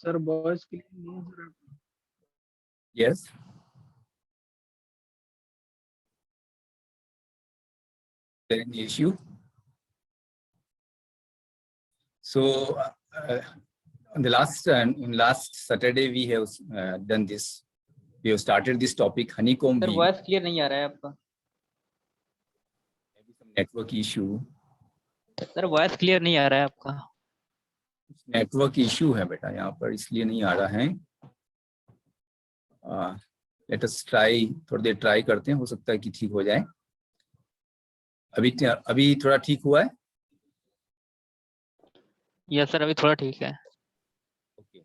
Sir, voice clear नहीं है sir आपका. Yes. There any issue? So on the last Saturday we have done this. We have started this topic honeycomb sir weave. Voice clear नहीं आ रहा है आपका. Maybe some network issue. Sir voice clear नहीं आ रहा है आपका. Network issue है बेटा यहाँ पर, इसलिए नहीं आ रहा है. लेट अस ट्राई, थोड़ी देर ट्राई करते हैं, हो सकता है कि ठीक हो जाए. अभी थोड़ा ठीक हुआ है. यस सर अभी थोड़ा ठीक है. ओके,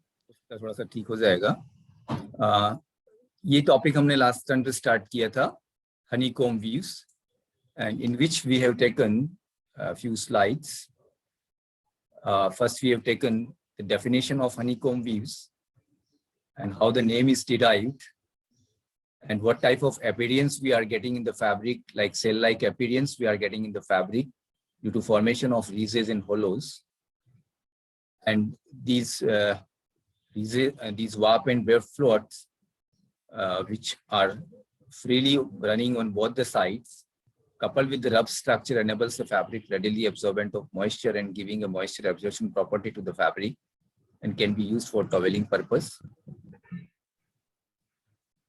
थोड़ा सा ठीक हो जाएगा. ये टॉपिक हमने लास्ट टाइम पे स्टार्ट किया था, honeycomb views, and in which we have taken a few slides. First we have taken the definition of honeycomb views and how the name is derived and what type of appearance we are getting in the fabric, like cell-like appearance we are getting in the fabric due to formation of ridges and hollows. And these warp and weft floats which are freely running on both the sides, coupled with the rough structure, enables the fabric readily absorbent of moisture and giving a moisture absorption property to the fabric and can be used for toweling purpose.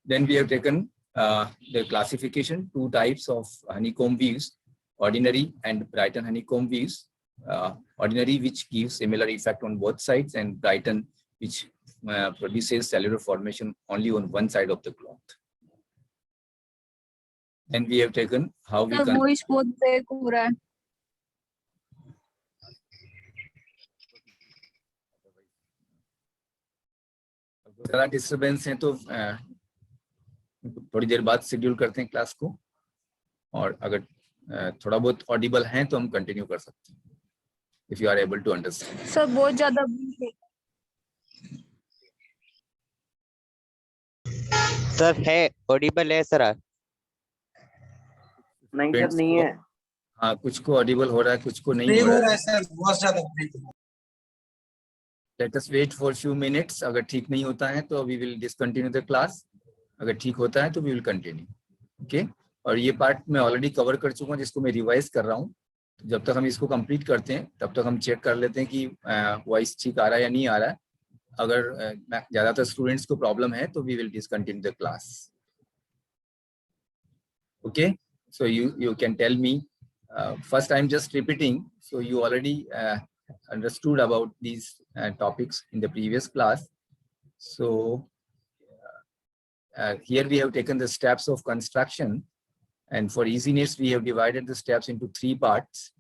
Then we have taken the classification, two types of honeycomb views, ordinary and Brighton honeycomb views. Ordinary, which gives similar effect on both sides, and Brighton, which produces cellular formation only on one side of the cloth. And we have taken how we can. voice बहुत break हो रहा है. ज़रा disturbance है तो थोड़ी देर बाद schedule करते हैं क्लास को, और अगर थोड़ा बहुत ऑडिबल हैं तो हम कंटिन्यू कर सकते हैं, if you are able to understand. Sir बहुत ज्यादा break है. सर है ऑडिबल है सर. नहीं सर नहीं है. हाँ, कुछ को ऑडिबल हो रहा है, कुछ को नहीं हो रहा है सर, बहुत ज्यादा ब्रेक हो रहा है. Let us wait for few minutes. अगर ठीक नहीं होता है तो we will discontinue the class. अगर ठीक होता है तो we will continue. Okay? और ये पार्ट मैं ऑलरेडी कवर कर चुका हूँ, जिसको मैं रिवाइज कर रहा हूँ. तो जब तक हम इसको कंप्लीट करते हैं तब तक हम चेक कर लेते हैं कि वॉइस ठीक आ रहा है या नहीं आ रहा है. अगर ज्यादातर स्टूडेंट्स को प्रॉब्लम है तो we will discontinue the class. Okay? So you can tell me. First I'm just repeating. So you already understood about these topics in the previous class. So here we have taken the steps of construction, and for easiness we have divided the steps into three parts.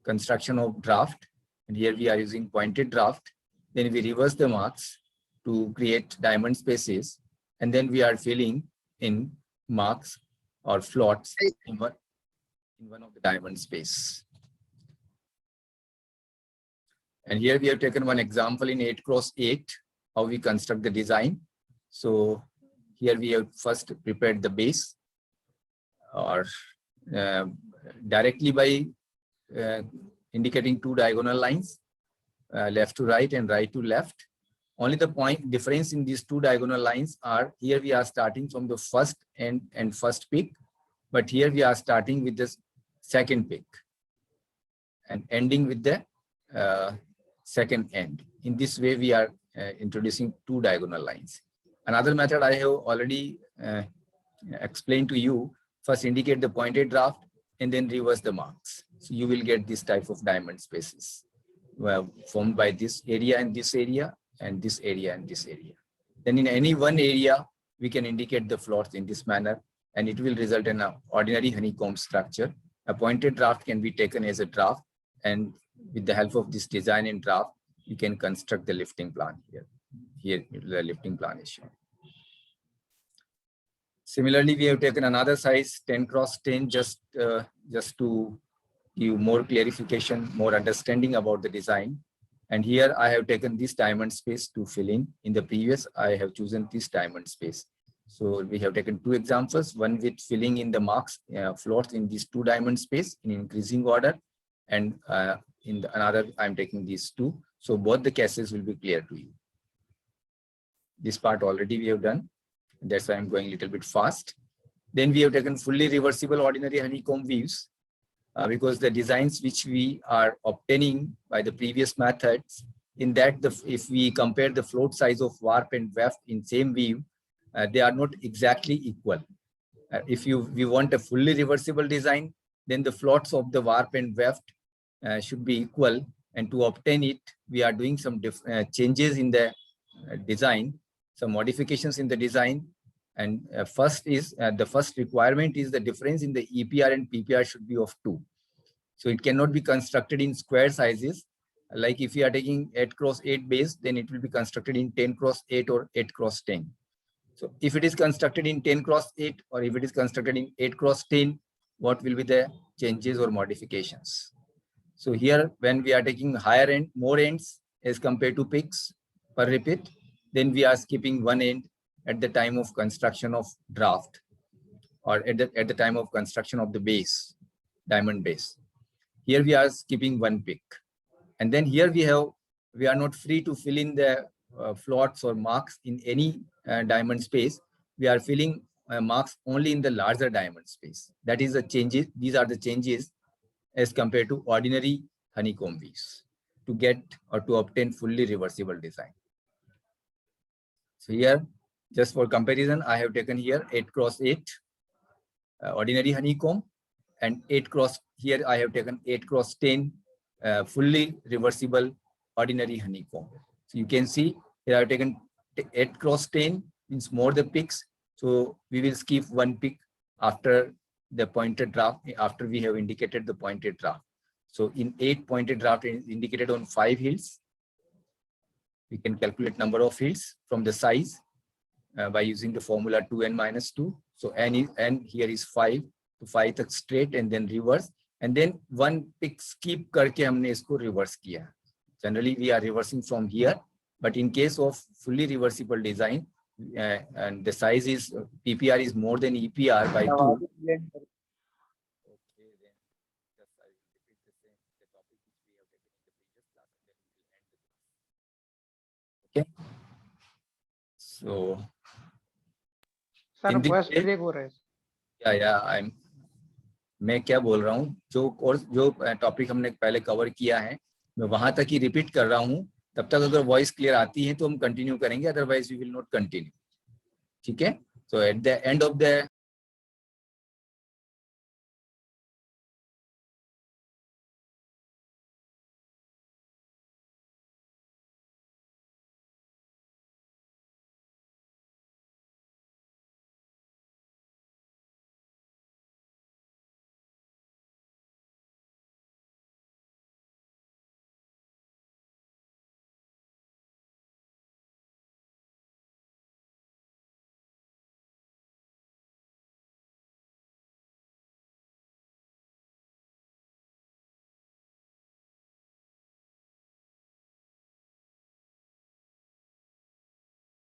Construction of draft, and here we are using pointed draft. Then we reverse the marks to create diamond spaces, and then we are filling in marks or floats in one of the diamond space. And here we have taken one example in 8x8, how we construct the design. So here we have first prepared the base, or directly by indicating two diagonal lines, left to right and right to left. Only the point difference in these two diagonal lines are, here we are starting from the first end and first peak, but here we are starting with the second peak and ending with the second end. In this way we are introducing two diagonal lines. Another method I have already explained to you. First indicate the pointed draft and then reverse the marks. So you will get this type of diamond spaces formed by this area and this area and this area and this area. Then in any one area we can indicate the floors in this manner, and it will result in an ordinary honeycomb structure. A pointed draft can be taken as a draft, and with the help of this design and draft you can construct the lifting plan here. Here the lifting plan is shown. Similarly, we have taken another size 10x10 just to give more clarification, more understanding about the design. And here I have taken this diamond space to fill in. In the previous, I have chosen this diamond space. So we have taken two examples, one with filling in the marks, floors in these two diamond space in increasing order, and in the another I'm taking these two. So both the cases will be clear to you. This part already we have done. That's why I'm going a little bit fast. Then we have taken fully reversible ordinary honeycomb weaves because the designs which we are obtaining by the previous methods, in that if we compare the float size of warp and weft in same weave, they are not exactly equal. If we want a fully reversible design, then the floats of the warp and weft should be equal. And to obtain it, we are doing some changes in the design, some modifications in the design. And first is the first requirement is the difference in the EPR and PPR should be of 2. So it cannot be constructed in square sizes. Like if you are taking 8x8 base, then it will be constructed in 10x8 or 8x10. So if it is constructed in 10x8 or if it is constructed in 8x10, what will be the changes or modifications? So here, when we are taking higher end, more ends as compared to picks per repeat, then we are skipping one end at the time of construction of draft or at the time of construction of the base, diamond base. Here we are skipping one pick. And then here we are not free to fill in the floats or marks in any diamond space. We are filling marks only in the larger diamond space. That is the changes. These are the changes as compared to ordinary honeycomb weaves to get or to obtain fully reversible design. So here, just for comparison, I have taken here 8x8 ordinary honeycomb and 8x here I have taken 8x10 fully reversible ordinary honeycomb. So you can see here I have taken 8x10 means more the picks. So we will skip one pick after the pointed draft, after we have indicated the pointed draft. So in 8 pointed draft is indicated on 5 hills. We can calculate number of hills from the size by using the formula 2n minus 2. So n here is 5 to 5 तक straight and then reverse. And then one pick skip करके हमने इसको reverse किया. Generally we are reversing from here, but in case of fully reversible design, and the size is PPR is more than EPR by 2. Okay, then just I will repeat the same the topic which we have taken in the previous class, and then we will end the class. Okay. So. Sir in voice this break हो रहा है. मैं क्या बोल रहा हूँ, जो course जो टॉपिक हमने पहले कवर किया है मैं वहां तक ही रिपीट कर रहा हूँ. तब तक अगर वॉइस क्लियर आती है तो हम कंटिन्यू करेंगे, otherwise we will not continue. ठीक है. So at the end of the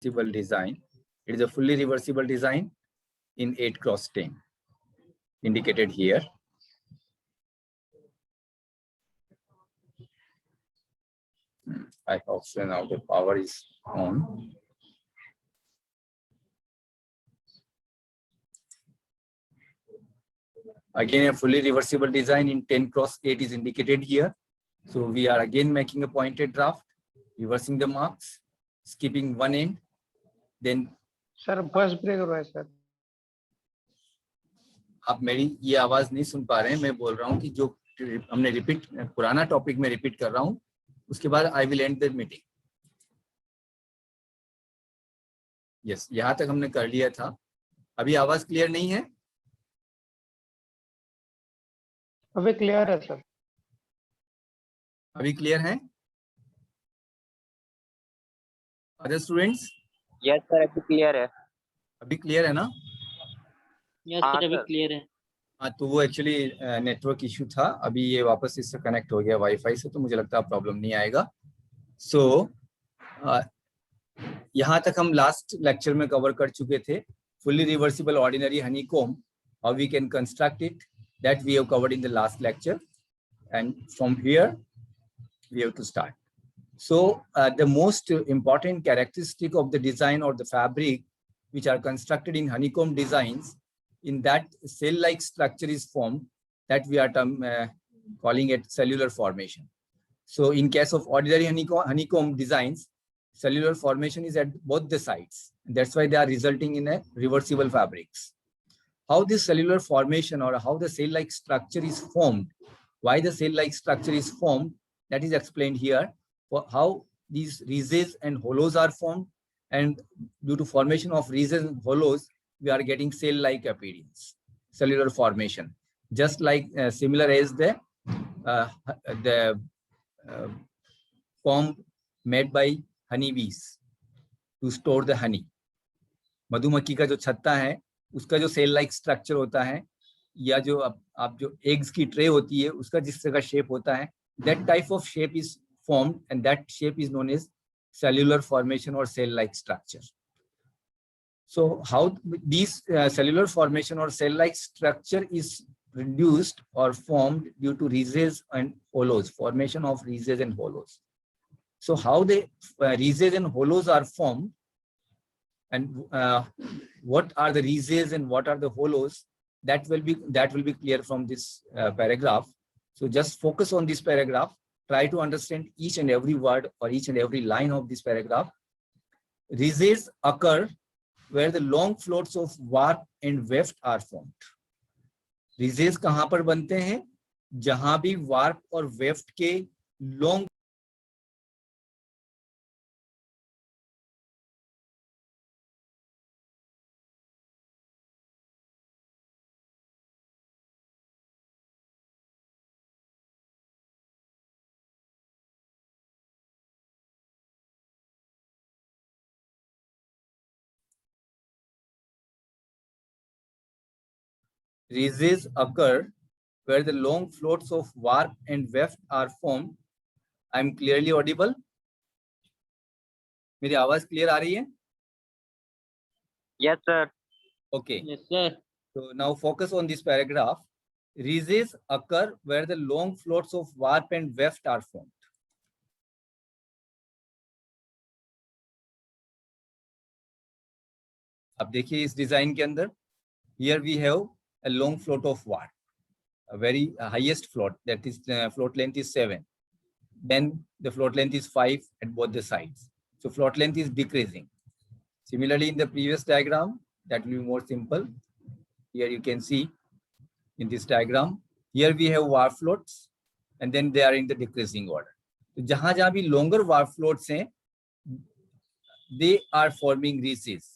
design. It is a fully reversible design in 8x10 indicated here. I hope so now the power is on. Again, a fully reversible design in 10x8 is indicated here. So we are again making a pointed draft, reversing the marks, skipping one end. Then sir voice break हो रहा है sir. आप मेरी ये आवाज नहीं सुन पा रहे हैं. मैं बोल रहा हूँ कि जो हमने रिपीट पुराना टॉपिक में रिपीट कर रहा हूँ, उसके बाद I will and the meeting. Yes, यहाँ तक हमने कर लिया था. अभी आवाज क्लियर नहीं है? अभी क्लियर है सर. अभी क्लियर है? Other students? यस सर, अभी क्लियर है. अभी क्लियर है ना? यस हाँ, सर अभी सर. क्लियर है. हाँ, तो वो एक्चुअली नेटवर्क इशू था. अभी ये वापस इससे कनेक्ट हो गया वाईफाई से, तो मुझे लगता है प्रॉब्लम नहीं आएगा. सो यहाँ तक हम लास्ट लेक्चर में कवर कर चुके थे. Fully reversible ordinary honeycomb, how we can construct it, that we have covered in the last lecture. And from here we have to start. So the most important characteristic of the design or the fabric which are constructed in honeycomb designs, in that cell-like structure is formed, that we are calling it cellular formation. So in case of ordinary honeycomb designs, cellular formation is at both the sides. That's why they are resulting in a reversible fabrics. How this cellular formation or how the cell-like structure is formed, why the cell-like structure is formed, that is explained here. For how these ridges and hollows are formed, and due to formation of ridges and hollows, we are getting cell-like appearance, cellular formation. Just like similar as the comb made by honeybees to store the honey. मधुमक्खी का जो छत्ता है उसका जो cell like structure होता है, या जो आप जो एग्स की ट्रे होती है उसका जिस तरह का शेप होता है, that type of shape is formed and that shape is known as cellular formation or cell like structure. So how these cellular formation or cell like structure is reduced or formed due to ridges and hollows, formation of ridges and hollows. So how the ridges and hollows are formed, and what are the ridges and what are the hollows, that will be clear from this paragraph. So just focus on this paragraph, try to understand each and every word or each and every line of this paragraph. Ridges occur where the long floats of warp and weft are formed. Ridges कहाँ पर बनते हैं? जहां भी warp और weft के long ridges occur where the long floats of warp and weft are formed. I am clearly audible? मेरी आवाज clear आ रही है? Yes, sir. Okay. Yes, sir. So now focus on this paragraph. Ridges occur where the long floats of warp and weft are formed. अब देखिए इस design के अंदर, here we have a long float of warp, a very highest float, that is float length is 7. Then the float length is 5 at both the sides. So float length is decreasing. Similarly, in the previous diagram, that will be more simple. Here you can see in this diagram, here we have warp floats and then they are in the decreasing order. So जहां भी longer warp floats हैं, they are forming ridges.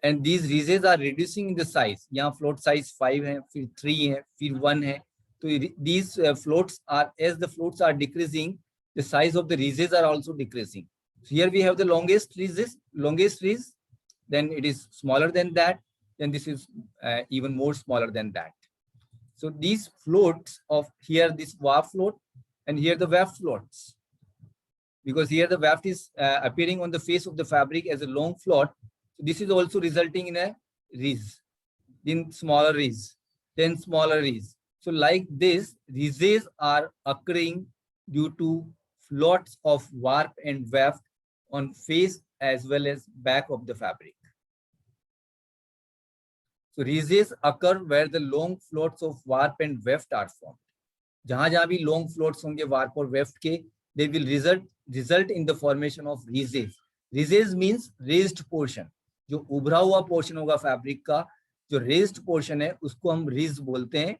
And these ridges are reducing in the size. यहाँ float size 5 है, फिर 3 है, फिर 1 है. So these floats are, as the floats are decreasing, the size of the ridges are also decreasing. So here we have the longest ridge, then it is smaller than that, then this is even more smaller than that. So these floats of here, this warp float, and here the weft floats. Because here the weft is appearing on the face of the fabric as a long float. So this is also resulting in a ridge, then smaller ridge, then smaller ridge. So like this, ridges are occurring due to floats of warp and weft on face as well as back of the fabric. So ridges occur where the long floats of warp and weft are formed. जहां भी long floats होंगे warp और weft के, they will result in the formation of ridges. Ridges means raised portion. जो उभरा हुआ portion होगा fabric का, जो रेज्ड पोर्शन है उसको हम रिज बोलते हैं.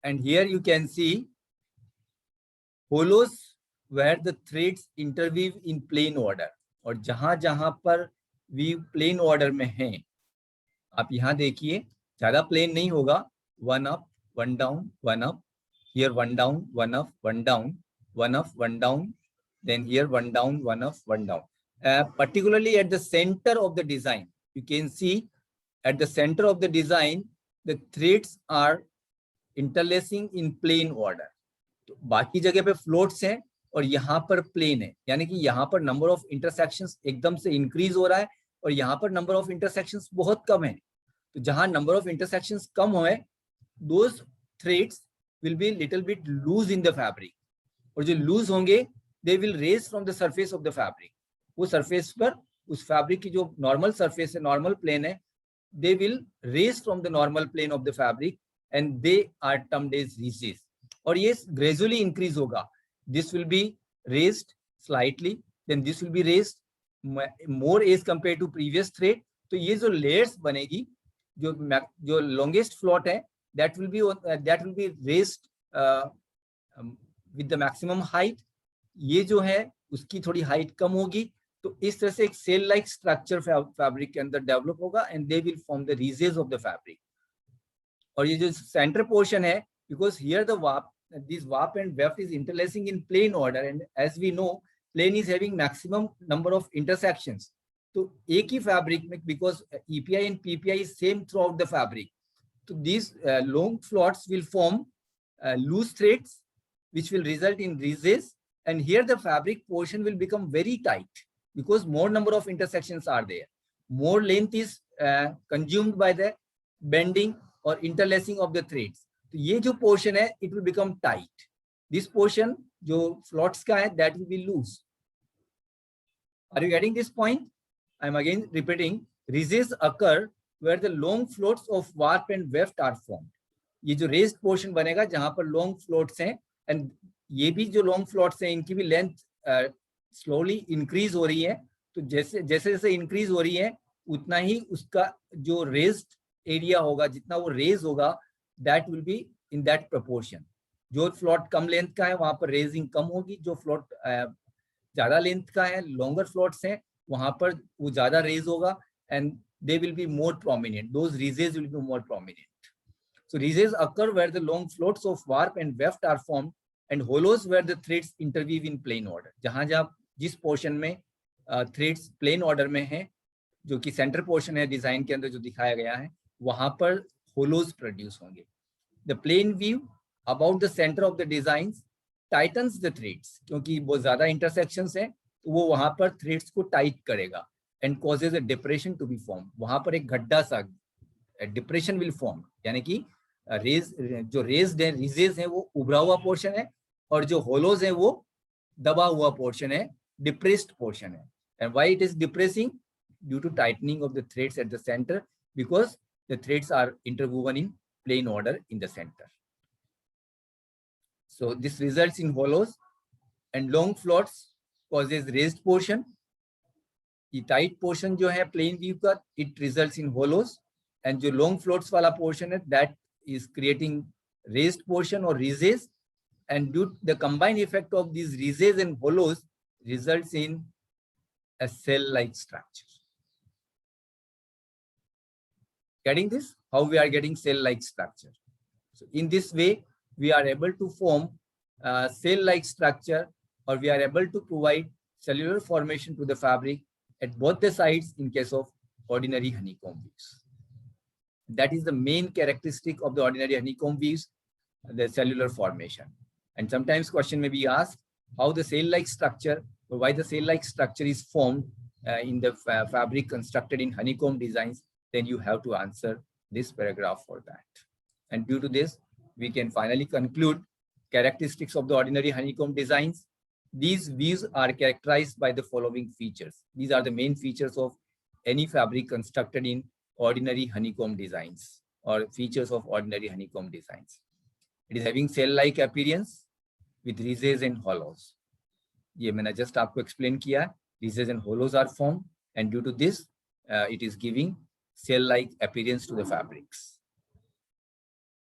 And here you can see hollows where the threads interweave in plain order. और जहां पर वी प्लेन ऑर्डर में हैं, आप यहाँ देखिए, ज्यादा प्लेन नहीं होगा, 1 up 1 down 1 up, here 1 down 1 up 1 down 1 up 1 down, then here 1 down 1 up 1 down. Particularly at the center of the design, you can see at the center of the design, the threads are interlacing in plain order. तो बाकी जगह पे floats हैं और यहाँ पर plane है, यानी कि यहाँ पर नंबर ऑफ इंटरसेक्शंस एकदम से इंक्रीज हो रहा है और यहाँ पर नंबर ऑफ इंटरसेक्शंस बहुत कम है. तो जहाँ नंबर ऑफ इंटरसेक्शंस कम होए, those threads will be little bit loose in the fabric. और जो लूज होंगे they will raise from the surface of the fabric. वो surface पर उस fabric की जो normal surface है, normal plane है, they will raise from the normal plane of the fabric and they are termed as ridges. और ये gradually increase होगा. This will be raised slightly, then this will be raised more as compared to previous thread. तो ये जो layers बनेगी, जो longest float है, that will be raised with the maximum height. ये जो है उसकी थोड़ी हाइट कम होगी, तो इस तरह से एक सेल लाइक स्ट्रक्चर फैब्रिक के अंदर डेवलप होगा and they will form the ridges of the fabric. और ये जो सेंटर पोर्शन है, because here the this warp and weft is interlacing in plane order, and as we know plane is having maximum number of intersections. तो एक ही fabric में, because EPI and PPI is same throughout the fabric, so these long floats will form loose threads which will result in ridges, and here the fabric portion will become very tight because more number of intersections are there. More length is consumed by the bending or interlacing of the threads. तो ये जो portion है, it will become tight. This portion जो floats का है, that will be loose. Are you getting this point? I am again repeating. Ridges occur where the long floats of warp and weft are formed. ये जो raised portion बनेगा जहां पर long floats हैं, and ये भी जो long floats हैं, इनकी भी length slowly increase हो रही है. तो जैसे जैसे increase हो रही है, उतना ही उसका जो raised area होगा, जितना वो raise होगा, that will be in that proportion. जो float कम length का है, वहां पर raising कम होगी. जो float ज्यादा length का है, longer floats हैं, वहां पर वो ज्यादा raise होगा, and they will be more prominent. Those ridges will be more prominent. So ridges occur where the long floats of warp and weft are formed, and hollows where the threads interweave in plain order. जहां जिस portion में threads plain order में हैं, जो कि center portion है design के अंदर जो दिखाया गया है, वहां पर hollows produce होंगे. The plane view about the center of the designs tightens the threads, क्योंकि बहुत ज्यादा intersections हैं, तो वो वहां पर threads को tight करेगा and causes a depression to be formed. वहां पर एक गड्ढा सा depression will form, यानी कि जो raised है, ridges हैं, वो उभरा हुआ portion है, और जो hollows हैं, वो दबा हुआ portion है, depressed portion है. And why it is depressing? Due to tightening of the threads at the center, because the threads are interwoven in plain order in the center. So this results in hollows, and long floats causes raised portion. The tight portion जो है plain view का, it results in hollows, and जो long floats वाला portion है, that is creating raised portion or ridges, and due to the combined effect of these ridges and hollows results in a cell-like structure. Getting this? How we are getting cell-like structure? So in this way, we are able to form a cell-like structure, or we are able to provide cellular formation to the fabric at both the sides in case of ordinary honeycomb weaves. That is the main characteristic of the ordinary honeycomb weaves, the cellular formation. And sometimes question may be asked, how the cell-like structure, or why the cell-like structure is formed in the fabric constructed in honeycomb designs, then you have to answer this paragraph for that. And due to this, we can finally conclude characteristics of the ordinary honeycomb designs. These weaves are characterized by the following features. These are the main features of any fabric constructed in ordinary honeycomb designs, or features of ordinary honeycomb designs. It is having cell-like appearance with ridges and hollows. ये मैंने just आपको explain किया. Ridges and hollows are formed, and due to this, it is giving cell-like appearance to the fabrics.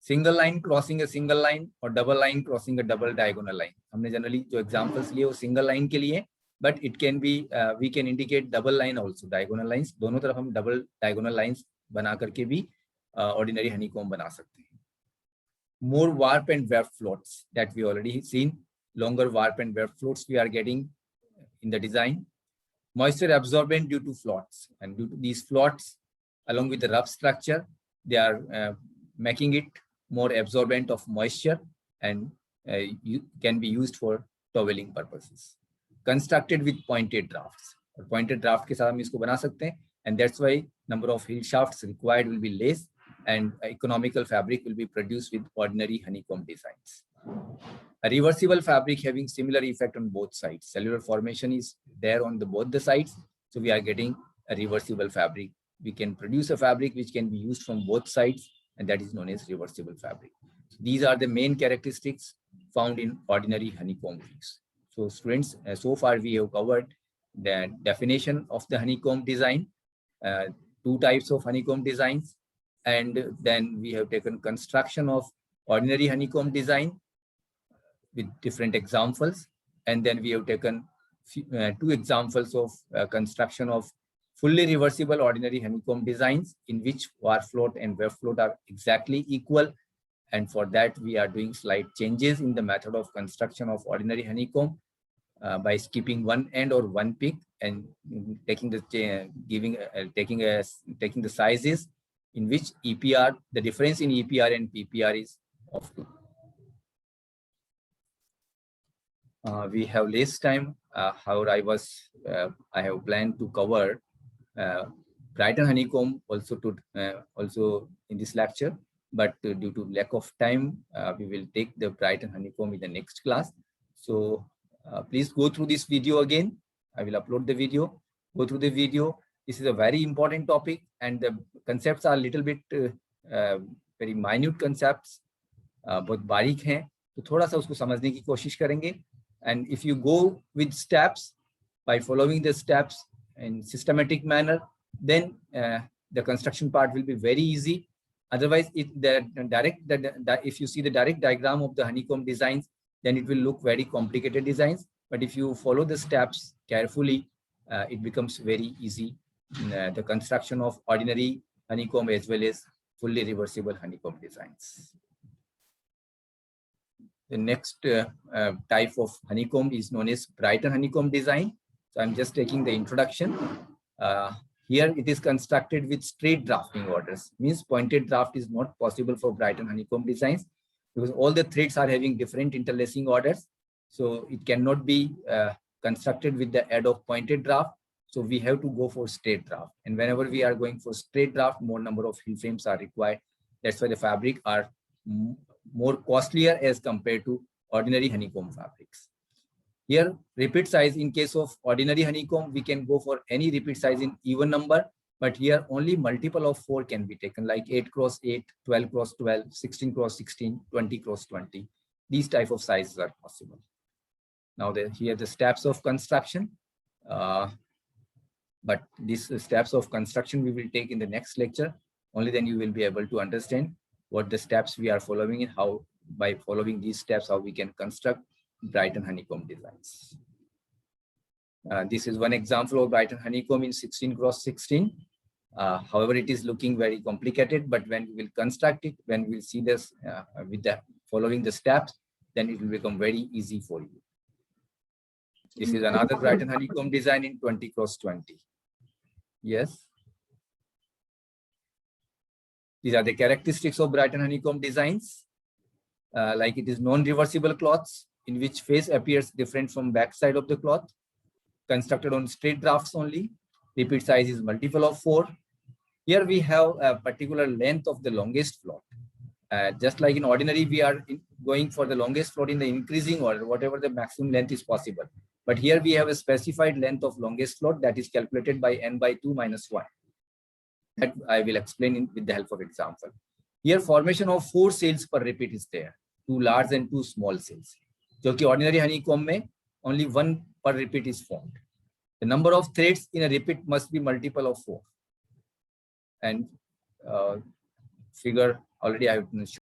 Single line crossing a single line, or double line crossing a double diagonal line. हमने generally जो examples लिए वो single line के लिए, but it can be we can indicate double line also, diagonal lines. दोनों तरफ हम double diagonal lines बना करके भी ordinary honeycomb बना सकते हैं. More warp and weft floats that we already seen. Longer warp and weft floats we are getting in the design. Moisture absorbent due to floats, and due to these floats, along with the rough structure, they are making it more absorbent of moisture, and can be used for toweling purposes. Constructed with pointed drafts, और pointed draft के साथ हम इसको बना सकते हैं, and that's why number of hill shafts required will be less, and economical fabric will be produced with ordinary honeycomb designs. a reversible fabric having similar effect on both sides. Cellular formation is there on both the sides. So we are getting a reversible fabric. We can produce a fabric which can be used from both sides, and that is known as reversible fabric. These are the main characteristics found in ordinary honeycomb weaves. So students, so far we have covered the definition of the honeycomb design, two types of honeycomb designs, and then we have taken construction of ordinary honeycomb design with different examples, and then we have taken two examples of construction of fully reversible ordinary honeycomb designs in which warp float and weft float are exactly equal. And for that, we are doing slight changes in the method of construction of ordinary honeycomb by skipping one end or one peak and taking the taking the sizes in which EPR, the difference in EPR and PPR is of 2. We have less time. However, I have planned to cover Brighton honeycomb also in this lecture, but due to lack of time, we will take the Brighton honeycomb in the next class. So please go through this video again. I will upload the video. Go through the video. This is a very important topic, and the concepts are a little bit very minute concepts. बहुत बारीक हैं, तो थोड़ा सा उसको समझने की कोशिश करेंगे. And if you go with steps, by following the steps in systematic manner, then the construction part will be very easy. Otherwise, if you see the direct diagram of the honeycomb designs, then it will look very complicated designs. But if you follow the steps carefully, it becomes very easy. The construction of ordinary honeycomb as well as fully reversible honeycomb designs. The next type of honeycomb is known as Brighton honeycomb design. So I'm just taking the introduction. Here it is constructed with straight drafting orders. Means pointed draft is not possible for Brighton honeycomb designs because all the threads are having different interlacing orders. So it cannot be constructed with the aid of pointed draft. So we have to go for straight draft. And whenever we are going for straight draft, more number of hill frames are required. That's why the fabric are more costlier as compared to ordinary honeycomb fabrics. Here, repeat size in case of ordinary honeycomb, we can go for any repeat size in even number, but here only multiple of 4 can be taken, like 8 x 8, 12 x 12, 16 x 16, 20 x 20. These type of sizes are possible. Now here the steps of construction, but these steps of construction we will take in the next lecture. Only then you will be able to understand what the steps we are following and how by following these steps, how we can construct Brighton honeycomb designs. This is one example of Brighton honeycomb in 16 x 16. However, it is looking very complicated, but when we will construct it, when we will see this with the following the steps, then it will become very easy for you. This is another Brighton honeycomb design in 20 x 20. Yes. These are the characteristics of Brighton honeycomb designs. Like it is non-reversible cloths in which face appears different from back side of the cloth. Constructed on straight drafts only. Repeat size is multiple of 4. Here we have a particular length of the longest float. Just like in ordinary, we are going for the longest float in the increasing order, whatever the maximum length is possible. But here we have a specified length of longest float that is calculated by n/2 - 1. That I will explain with the help of example. Here formation of 4 cells per repeat is there, 2 large and 2 small cells. So ordinary honeycomb mein only 1 per repeat is formed. The number of threads in a repeat must be multiple of 4. And figure already I have